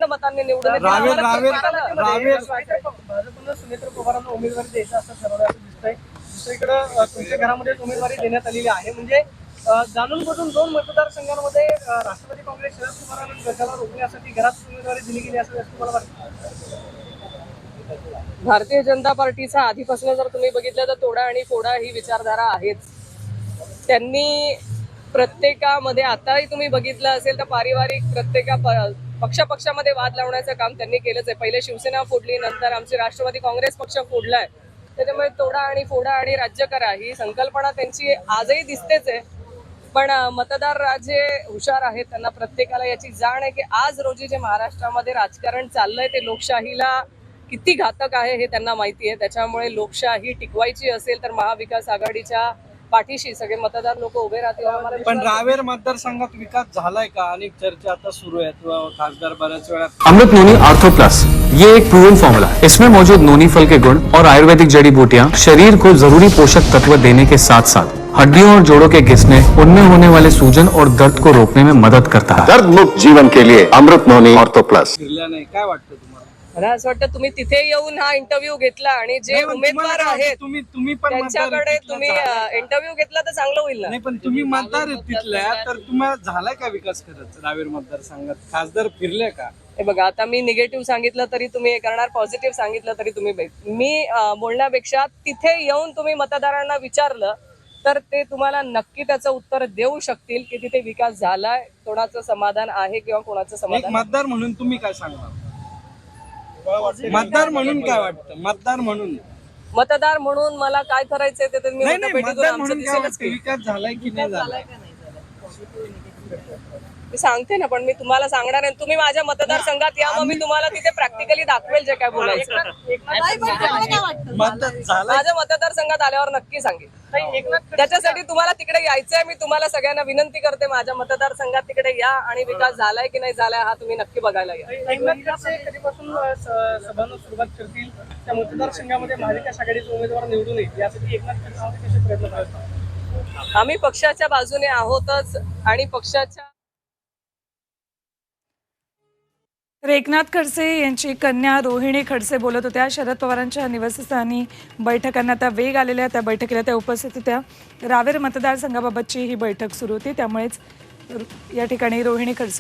मतांनी निवडून येतील. भाजपनं सुनेत्र पवारांना उमेदवारी द्यायचं असं ठरवलं असं दिसतंय. दुसरीकडे तुमच्या घरामध्ये उमेदवारी देण्यात आलेली आहे. म्हणजे जाणून बुजून 2 मतदारसंघांमध्ये राष्ट्रवादी काँग्रेस शरद पवारांना गटाला रोखण्यासाठी घरात उमेदवारी दिली गेली असं तुम्हाला वाटतं? भारतीय जनता पार्टीचा आधीपासून जर तुम्ही बघितलं तर तोडा आणि फोडा ही विचारधारा आहेच. त्यांनी प्रत्येकामध्ये आताही तुम्ही बघितलं असेल तर पारिवारिक पक्षामध्ये वाद लावण्याचं काम त्यांनी केलंच आहे. पहिले शिवसेना फोडली, नंतर आमचे राष्ट्रवादी काँग्रेस पक्ष फोडलाय. त्याच्यामुळे तोडा आणि फोडा आणि राज्य करा ही संकल्पना त्यांची आजही दिसतेच आहे. पण मतदार राजे हुशार आहेत, त्यांना प्रत्येकाला याची जाण आहे की आज रोजी जे महाराष्ट्रामध्ये राजकारण चाललंय ते लोकशाहीला किती घातक आहे हे त्यांना माहिती आहे. त्याच्यामुळे लोकशाही टिकवायची असेल तर महाविकास आघाडीच्या पाठीशी सगळे मतदार लोक उभे राहतील. पण रावेर मतदारसंघात विकास झालाय का? अनेक चर्चा आता सुरू आहेत. खासदार बऱ्याच वेळा अमृत नोनी आर्थो प्लस, ये एक प्रूवन फॉर्मूला है। इसमें मौजूद नोनी फल के गुण और आयुर्वेदिक जड़ी बूटियां शरीर को जरूरी पोषक तत्व देने के साथ साथ हड्डियों और जोड़ों के घिसने, उनमें होने वाले सूजन और दर्द को रोकने में मदद करता है। दर्द मुक्त जीवन के लिए अमृत नोनी ऑर्थो प्लस। फिरल्या नाही, काय वाटतं तुम्हाला? मला असं वाटतं तुम्ही तिथे येऊन हा इंटरव्ह्यू घेतला आणि जे उमेदवार आहेत तुम्ही पण त्यांच्याकडे तुम्ही इंटरव्ह्यू घेतला तर चांगलं होईल ना. नाही, पण तुम्ही मतदार आहेत तिथल्या, तर तुम्हाला झालाय का विकास खरंच रावेर मतदारसंघात? खासदार फिरले का? हे बघा, आता मी निगेटिव्ह सांगितलं तरी तुम्ही हे करणार, पॉझिटिव्ह सांगितलं तरी तुम्ही मी बोलण्यापेक्षा तिथे येऊन तुम्ही मतदारांना विचारलं तर ते तुम्हाला नक्की त्याचं उत्तर देऊ शकतील की तिथे विकास झालाय, कोणाचं समाधान आहे किंवा कोणाचं एक समाधान. मतदार म्हणून तुम्ही काय सांगणार? मतदार म्हणून काय वाटतं? मतदार म्हणून मला काय करायचंय ते तर मी नाही, मतपेटीतून मतदार आमचं म्हणून काय दिसेलच वाटतं? की. विकास झालाय की नाही झालाय? मी सांगते ना, पण मी तुम्हाला सांगणार आहे. तुम्ही माझ्या मतदारसंघात या, मग मी तुम्हाला तिथे प्रॅक्टिकली दाखवेल जे काय बोलायचं. मतदार झालाय. माझ्या मतदारसंघात आल्यावर नक्की सांगेल. त्याच्यासाठी तुम्हाला तिकडे यायचंय. मी तुम्हाला सगळ्यांना विनंती करते, माझ्या मतदारसंघात तिकडे या आणि विकास झालाय की नाही झालाय हा तुम्ही नक्की बघायला या. कधीपासून सभांना सुरुवात करतील त्या मतदारसंघामध्ये महाविकास आघाडीचे उमेदवार निवडून येईल यासाठी एकनाथ खडसे कसे प्रयत्न करतात? आम्ही पक्षाच्या बाजूने आहोतच आणि पक्षाच्या. तर एकनाथ खडसे यांची कन्या रोहिणी खडसे बोलत होत्या. शरद पवारांच्या निवासस्थानी बैठकांना आता वेग आलेल्या, त्या बैठकीला त्या उपस्थित होत्या. रावेर मतदारसंघाबाबतची ही बैठक सुरू होती, त्यामुळेच या ठिकाणी रोहिणी खडसे